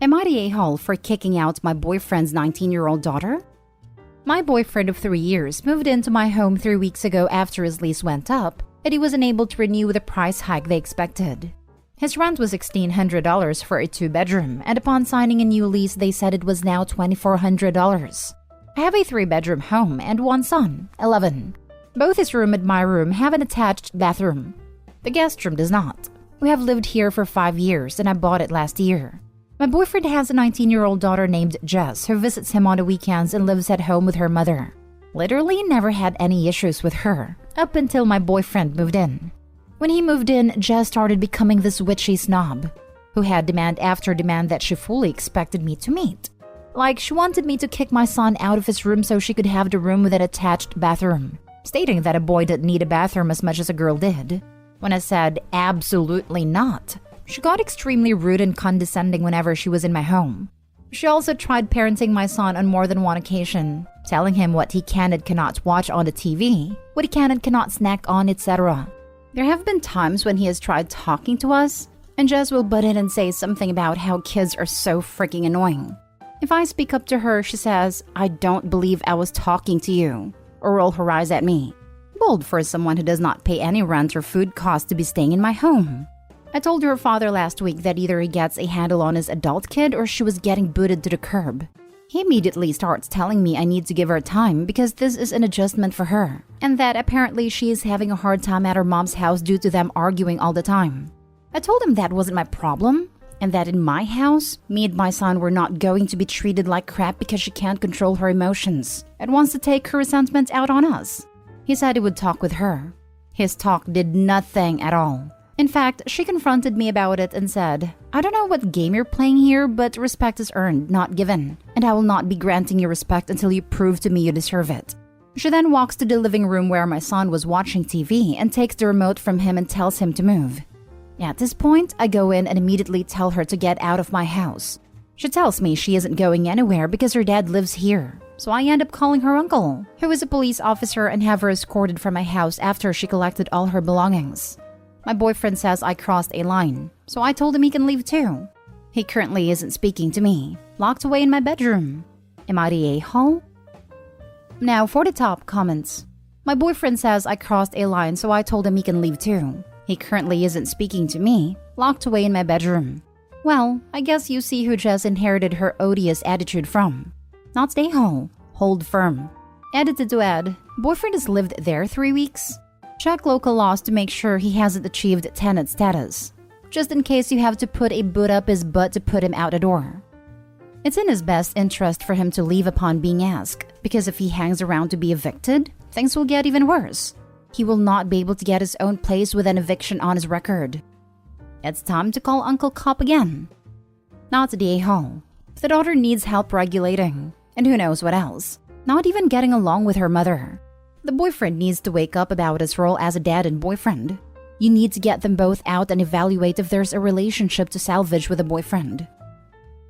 Am I the a-hole for kicking out my boyfriend's 19-year-old daughter? My boyfriend of 3 years moved into my home 3 weeks ago after his lease went up, and he was unable to renew the price hike they expected. His rent was $1,600 for a 2-bedroom, and upon signing a new lease they said it was now $2,400. I have a 3-bedroom home and one son, 11. Both his room and my room have an attached bathroom. The guest room does not. We have lived here for 5 years and I bought it last year. My boyfriend has a 19-year-old daughter named Jess who visits him on the weekends and lives at home with her mother. Literally never had any issues with her, up until my boyfriend moved in. When he moved in, Jess started becoming this witchy snob, who had demand after demand that she fully expected me to meet. Like, she wanted me to kick my son out of his room so she could have the room with an attached bathroom, stating that a boy didn't need a bathroom as much as a girl did. When I said, absolutely not, she got extremely rude and condescending whenever she was in my home. She also tried parenting my son on more than one occasion, telling him what he can and cannot watch on the TV, what he can and cannot snack on, etc. There have been times when he has tried talking to us, and Jess will butt in and say something about how kids are so freaking annoying. If I speak up to her, she says, "I don't believe I was talking to you," or roll her eyes at me. Bold for someone who does not pay any rent or food costs to be staying in my home. I told her father last week that either he gets a handle on his adult kid or she was getting booted to the curb. He immediately starts telling me I need to give her time because this is an adjustment for her, and that apparently she is having a hard time at her mom's house due to them arguing all the time. I told him that wasn't my problem, and that in my house, me and my son were not going to be treated like crap because she can't control her emotions and wants to take her resentment out on us. He said he would talk with her. His talk did nothing at all. In fact, she confronted me about it and said, "I don't know what game you're playing here, but respect is earned, not given, and I will not be granting you respect until you prove to me you deserve it." She then walks to the living room where my son was watching TV and takes the remote from him and tells him to move. At this point, I go in and immediately tell her to get out of my house. She tells me she isn't going anywhere because her dad lives here. So I end up calling her uncle, who is a police officer, and have her escorted from my house after she collected all her belongings. My boyfriend says I crossed a line, so I told him he can leave too. He currently isn't speaking to me, locked away in my bedroom. Am I the a-hole? Now for the top comments. My boyfriend says I crossed a line, so I told him he can leave too. He currently isn't speaking to me, locked away in my bedroom. Well, I guess you see who Jess inherited her odious attitude from. Not stay home, hold firm. Edited to add, boyfriend has lived there 3 weeks. Check local laws to make sure he hasn't achieved tenant status, just in case you have to put a boot up his butt to put him out a door. It's in his best interest for him to leave upon being asked, because if he hangs around to be evicted, things will get even worse. He will not be able to get his own place with an eviction on his record. It's time to call Uncle Cop again. Not the a-hole. The daughter needs help regulating, and who knows what else. Not even getting along with her mother. The boyfriend needs to wake up about his role as a dad and boyfriend. You need to get them both out and evaluate if there's a relationship to salvage with a boyfriend.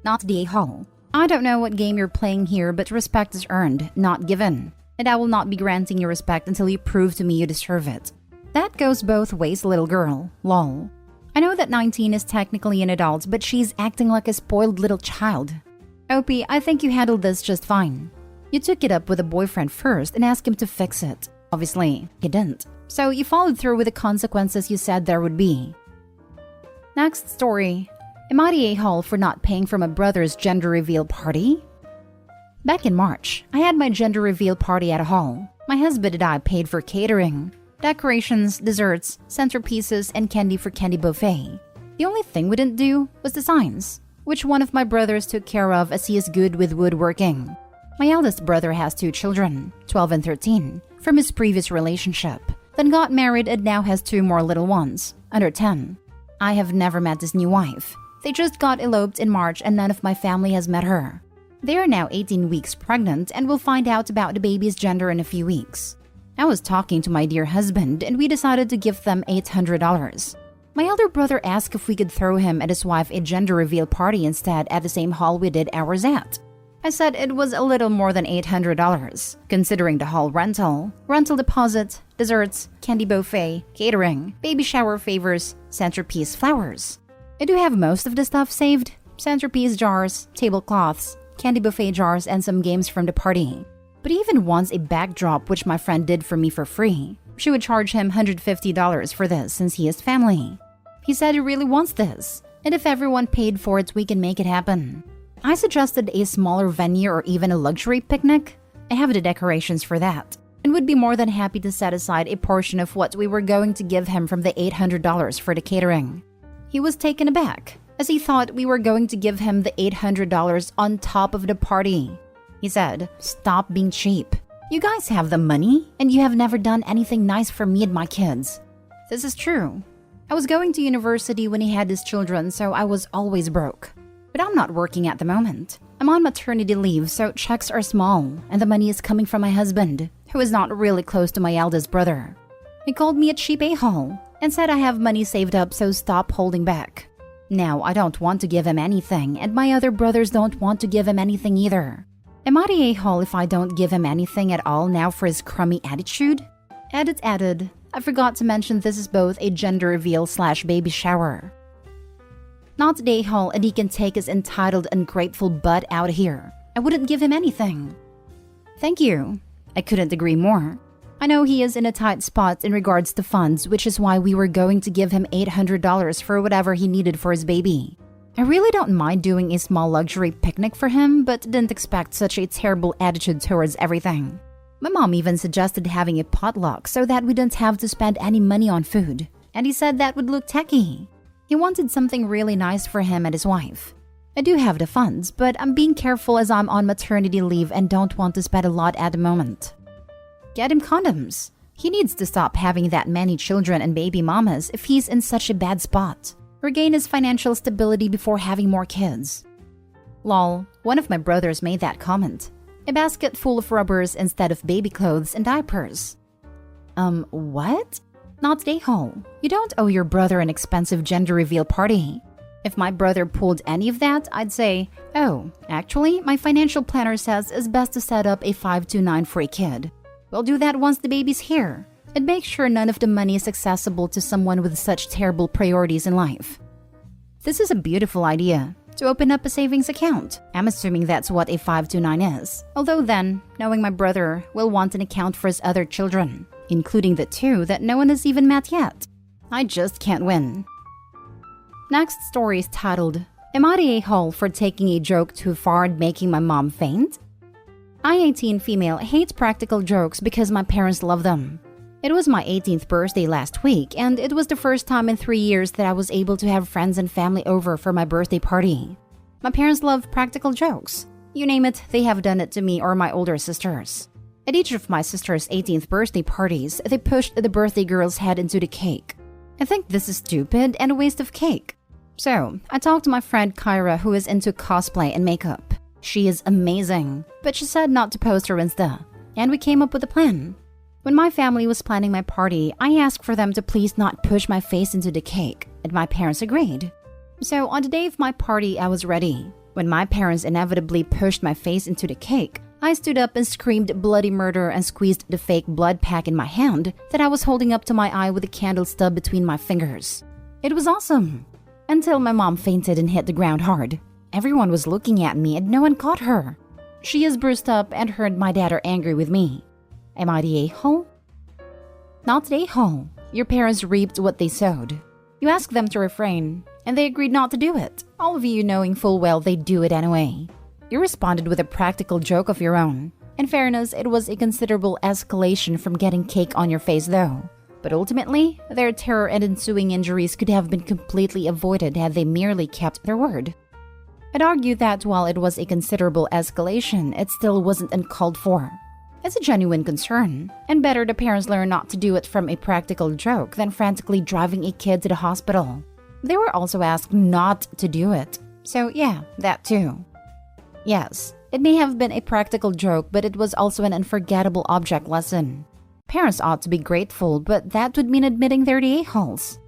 Not the a-hole. I don't know what game you're playing here, but respect is earned, not given. And I will not be granting you respect until you prove to me you deserve it. That goes both ways, little girl. Lol. I know that 19 is technically an adult, but she's acting like a spoiled little child. Opie, I think you handled this just fine. You took it up with a boyfriend first and asked him to fix it. Obviously, he didn't. So you followed through with the consequences you said there would be. Next story. Am I the a-hole for not paying for my brother's gender reveal party? Back in March, I had my gender reveal party at a hall. My husband and I paid for catering, decorations, desserts, centerpieces, and candy for candy buffet. The only thing we didn't do was the signs, which one of my brothers took care of as he is good with woodworking. My eldest brother has 2 children, 12 and 13, from his previous relationship, then got married and now has 2 more little ones, under 10. I have never met his new wife. They just got eloped in March and none of my family has met her. They are now 18 weeks pregnant and will find out about the baby's gender in a few weeks. I was talking to my dear husband and we decided to give them $800. My elder brother asked if we could throw him and his wife a gender reveal party instead at the same hall we did ours at. I said it was a little more than $800, considering the hall rental deposit, desserts, candy buffet, catering, baby shower favors, centerpiece flowers. I do have most of the stuff saved, centerpiece jars, tablecloths, candy buffet jars, and some games from the party. But he even wants a backdrop which my friend did for me for free. She would charge him $150 for this since he has family. He said he really wants this, and if everyone paid for it, we can make it happen. I suggested a smaller venue or even a luxury picnic. I have the decorations for that, and would be more than happy to set aside a portion of what we were going to give him from the $800 for the catering. He was taken aback, as he thought we were going to give him the $800 on top of the party. He said, "Stop being cheap. You guys have the money, and you have never done anything nice for me and my kids." This is true. I was going to university when he had his children, so I was always broke. But I'm not working at the moment. I'm on maternity leave, so checks are small, and the money is coming from my husband, who is not really close to my eldest brother. He called me a cheap a-hole and said I have money saved up, so stop holding back. Now, I don't want to give him anything, and my other brothers don't want to give him anything either. Am I the a-hole if I don't give him anything at all now for his crummy attitude? Edit added. I forgot to mention this is both a gender reveal / baby shower. Not the a-hole, and he can take his entitled, ungrateful butt out of here. I wouldn't give him anything. Thank you. I couldn't agree more. I know he is in a tight spot in regards to funds, which is why we were going to give him $800 for whatever he needed for his baby. I really don't mind doing a small luxury picnic for him, but didn't expect such a terrible attitude towards everything. My mom even suggested having a potluck so that we didn't have to spend any money on food, and he said that would look tacky. He wanted something really nice for him and his wife. I do have the funds, but I'm being careful as I'm on maternity leave and don't want to spend a lot at the moment. Get him condoms. He needs to stop having that many children and baby mamas if he's in such a bad spot. Regain his financial stability before having more kids. Lol, one of my brothers made that comment. A basket full of rubbers instead of baby clothes and diapers. What? Not a-hole. You don't owe your brother an expensive gender reveal party. If my brother pulled any of that, I'd say, "Oh, actually, my financial planner says it's best to set up a 529 for a kid. We'll do that once the baby's here, and make sure none of the money is accessible to someone with such terrible priorities in life." This is a beautiful idea, to open up a savings account. I'm assuming that's what a 529 is. Although then, knowing my brother will want an account for his other children, including the 2 that no one has even met yet. I just can't win. Next story is titled, "Am I the a-hole for taking a joke too far and making my mom faint?" I, 18 female, hate practical jokes because my parents love them. It was my 18th birthday last week, and it was the first time in 3 years that I was able to have friends and family over for my birthday party. My parents love practical jokes. You name it, they have done it to me or my older sisters. At each of my sister's 18th birthday parties, they pushed the birthday girl's head into the cake. I think this is stupid and a waste of cake. So, I talked to my friend Kyra, who is into cosplay and makeup. She is amazing, but she said not to post her Insta, and we came up with a plan. When my family was planning my party, I asked for them to please not push my face into the cake, and my parents agreed. So on the day of my party, I was ready. When my parents inevitably pushed my face into the cake, I stood up and screamed bloody murder and squeezed the fake blood pack in my hand that I was holding up to my eye with a candle stub between my fingers. It was awesome. Until my mom fainted and hit the ground hard. Everyone was looking at me and no one caught her. She is bruised up and her and my dad are angry with me. Am I the a-hole? Not the a-hole. Your parents reaped what they sowed. You asked them to refrain, and they agreed not to do it, all of you knowing full well they'd do it anyway. You responded with a practical joke of your own. In fairness, it was a considerable escalation from getting cake on your face though. But ultimately, their terror and ensuing injuries could have been completely avoided had they merely kept their word. I'd argue that while it was a considerable escalation, it still wasn't uncalled for. It's a genuine concern, and better the parents learn not to do it from a practical joke than frantically driving a kid to the hospital. They were also asked not to do it, so yeah, that too. Yes, it may have been a practical joke, but it was also an unforgettable object lesson. Parents ought to be grateful, but that would mean admitting they're the a-holes.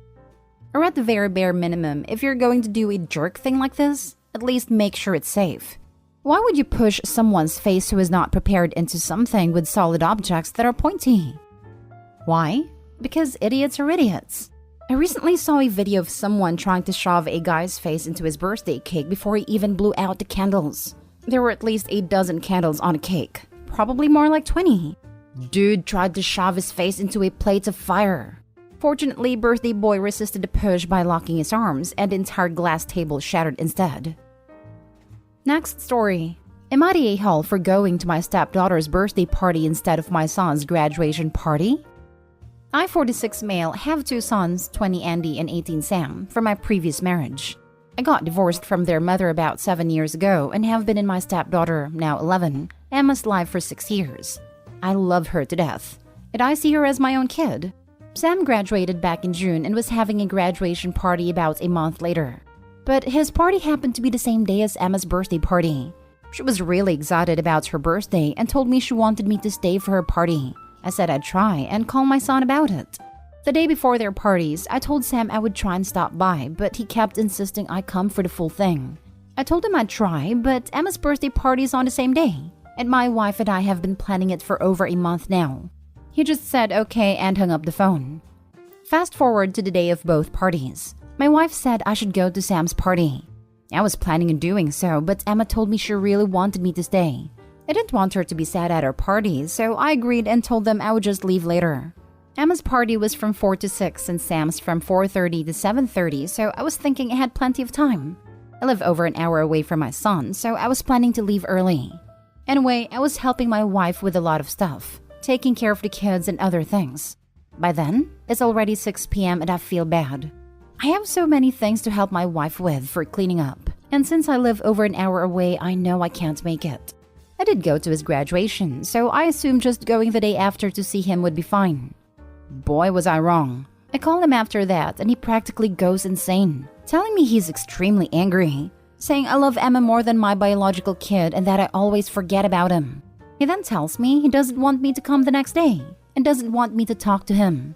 Or at the very bare minimum, if you're going to do a jerk thing like this, at least make sure it's safe. Why would you push someone's face who is not prepared into something with solid objects that are pointy? Why? Because idiots are idiots. I recently saw a video of someone trying to shove a guy's face into his birthday cake before he even blew out the candles. There were at least 8 dozen candles on a cake, probably more like 20. Dude tried to shove his face into a plate of fire. Fortunately, birthday boy resisted the push by locking his arms, and the entire glass table shattered instead. Next story. Am I the a-hole for going to my stepdaughter's birthday party instead of my son's graduation party? I, 46 male, have 2 sons, 20 Andy and 18 Sam, from my previous marriage. I got divorced from their mother about 7 years ago and have been in my stepdaughter, now 11, Emma's life for 6 years. I love her to death, and I see her as my own kid. Sam graduated back in June and was having a graduation party about a month later. But his party happened to be the same day as Emma's birthday party. She was really excited about her birthday and told me she wanted me to stay for her party. I said I'd try and call my son about it. The day before their parties, I told Sam I would try and stop by, but he kept insisting I come for the full thing. I told him I'd try, but Emma's birthday party is on the same day, and my wife and I have been planning it for over a month now. He just said okay and hung up the phone. Fast forward to the day of both parties. My wife said I should go to Sam's party. I was planning on doing so, but Emma told me she really wanted me to stay. I didn't want her to be sad at our party, so I agreed and told them I would just leave later. Emma's party was from 4 to 6 and Sam's from 4:30 to 7:30, so I was thinking I had plenty of time. I live over an hour away from my son, so I was planning to leave early. Anyway, I was helping my wife with a lot of stuff, taking care of the kids and other things. By then, it's already 6 p.m. and I feel bad. I have so many things to help my wife with for cleaning up, and since I live over an hour away, I know I can't make it. I did go to his graduation, so I assumed just going the day after to see him would be fine. Boy, was I wrong. I call him after that, and he practically goes insane, telling me he's extremely angry, saying I love Emma more than my biological kid and that I always forget about him. He then tells me he doesn't want me to come the next day and doesn't want me to talk to him.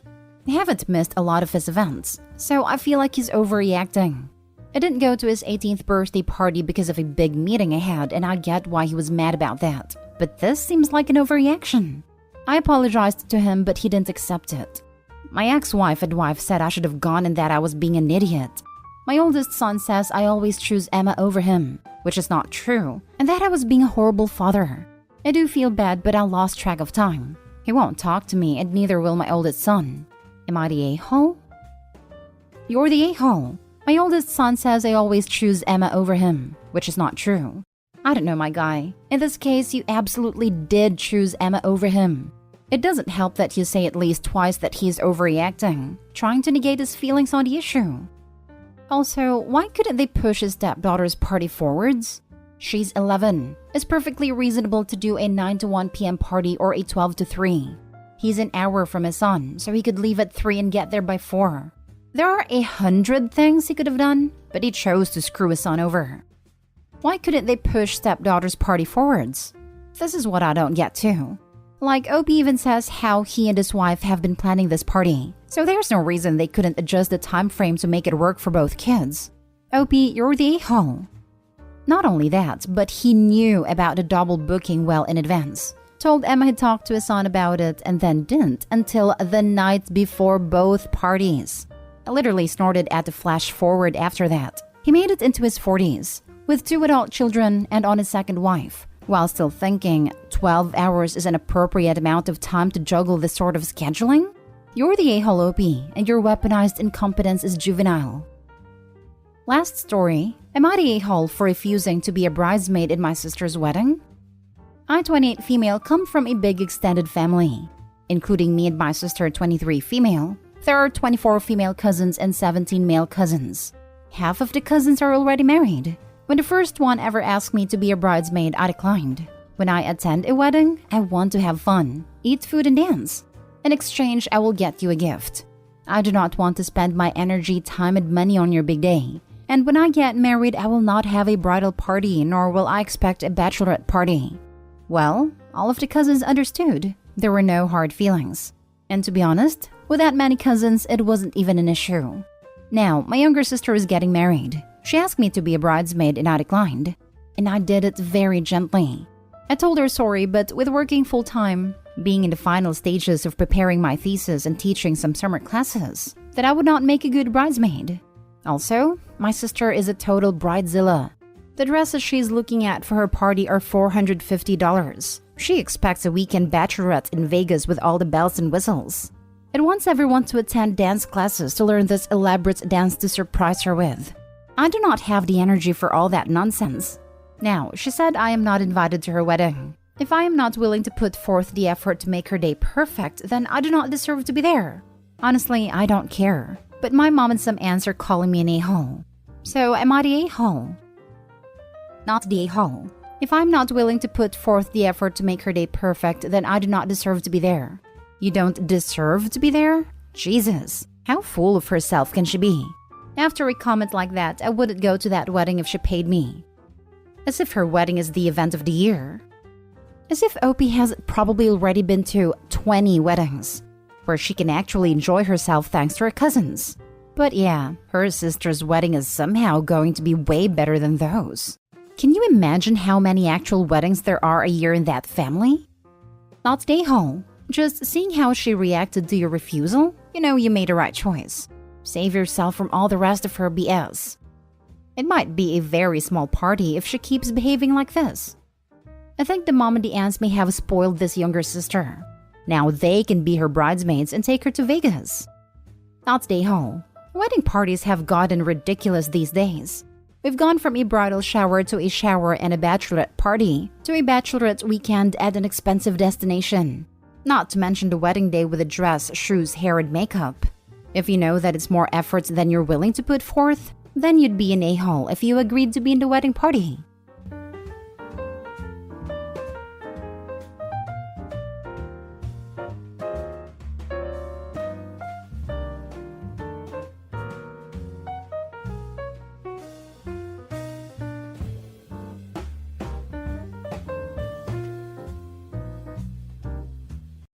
I haven't missed a lot of his events, so I feel like he's overreacting. I didn't go to his 18th birthday party because of a big meeting I had, and I get why he was mad about that. But this seems like an overreaction. I apologized to him, but he didn't accept it. My ex-wife and wife said I should have gone and that I was being an idiot. My oldest son says I always choose Emma over him, which is not true, and that I was being a horrible father. I do feel bad, but I lost track of time. He won't talk to me, and neither will my oldest son. Am I the a-hole? You're the a-hole. My oldest son says I always choose Emma over him, which is not true. I don't know, my guy. In this case, you absolutely did choose Emma over him. It doesn't help that you say at least twice that he's overreacting, trying to negate his feelings on the issue. Also, why couldn't they push his stepdaughter's party forwards? She's 11. It's perfectly reasonable to do a 9 to 1 p.m. party or a 12 to 3. He's an hour from his son, so he could leave at 3 and get there by 4. There are 100 things he could have done, but he chose to screw his son over. Why couldn't they push stepdaughter's party forwards? This is what I don't get too. Like, OP even says how he and his wife have been planning this party, so there's no reason they couldn't adjust the time frame to make it work for both kids. OP, you're the a-hole. Not only that, but he knew about the double booking well in advance. Told Emma he'd talked to his son about it and then didn't until the night before both parties. I literally snorted at the flash forward after that. He made it into his 40s, with 2 adult children and on his second wife, while still thinking 12 hours is an appropriate amount of time to juggle this sort of scheduling? You're the a-hole, OP, and your weaponized incompetence is juvenile. Last story. Am I the a-hole for refusing to be a bridesmaid in my sister's wedding? I, 28 female, come from a big extended family. Including me and my sister, 23 female, there are 24 female cousins and 17 male cousins. Half of the cousins are already married. When the first one ever asked me to be a bridesmaid, I declined. When I attend a wedding, I want to have fun, eat food and dance. In exchange, I will get you a gift. I do not want to spend my energy, time and money on your big day. And when I get married, I will not have a bridal party, nor will I expect a bachelorette party. Well, all of the cousins understood. There were no hard feelings. And to be honest, with that many cousins, it wasn't even an issue. Now, my younger sister is getting married. She asked me to be a bridesmaid and I declined. And I did it very gently. I told her sorry, but with working full-time, being in the final stages of preparing my thesis and teaching some summer classes, that I would not make a good bridesmaid. Also, my sister is a total bridezilla. The dresses she's looking at for her party are $450. She expects a weekend bachelorette in Vegas with all the bells and whistles, and wants everyone to attend dance classes to learn this elaborate dance to surprise her with. I do not have the energy for all that nonsense. Now, she said I am not invited to her wedding. If I am not willing to put forth the effort to make her day perfect, then I do not deserve to be there. Honestly, I don't care. But my mom and some aunts are calling me an a-hole. So, am I the a-hole? Not the a-hole. If I'm not willing to put forth the effort to make her day perfect, then I do not deserve to be there. You don't deserve to be there? Jesus, how full of herself can she be? After a comment like that, I wouldn't go to that wedding if she paid me. As if her wedding is the event of the year. As if Opie has probably already been to 20 weddings, where she can actually enjoy herself thanks to her cousins. But yeah, her sister's wedding is somehow going to be way better than those. Can you imagine how many actual weddings there are a year in that family? Not the a-hole. Just seeing how she reacted to your refusal, you know you made a right choice. Save yourself from all the rest of her BS. It might be a very small party if she keeps behaving like this. I think the mom and the aunts may have spoiled this younger sister. Now they can be her bridesmaids and take her to Vegas. Not the a-hole. Wedding parties have gotten ridiculous these days. We've gone from a bridal shower to a shower and a bachelorette party to a bachelorette weekend at an expensive destination. Not to mention the wedding day with a dress, shoes, hair, and makeup. If you know that it's more effort than you're willing to put forth, then you'd be an a-hole if you agreed to be in the wedding party.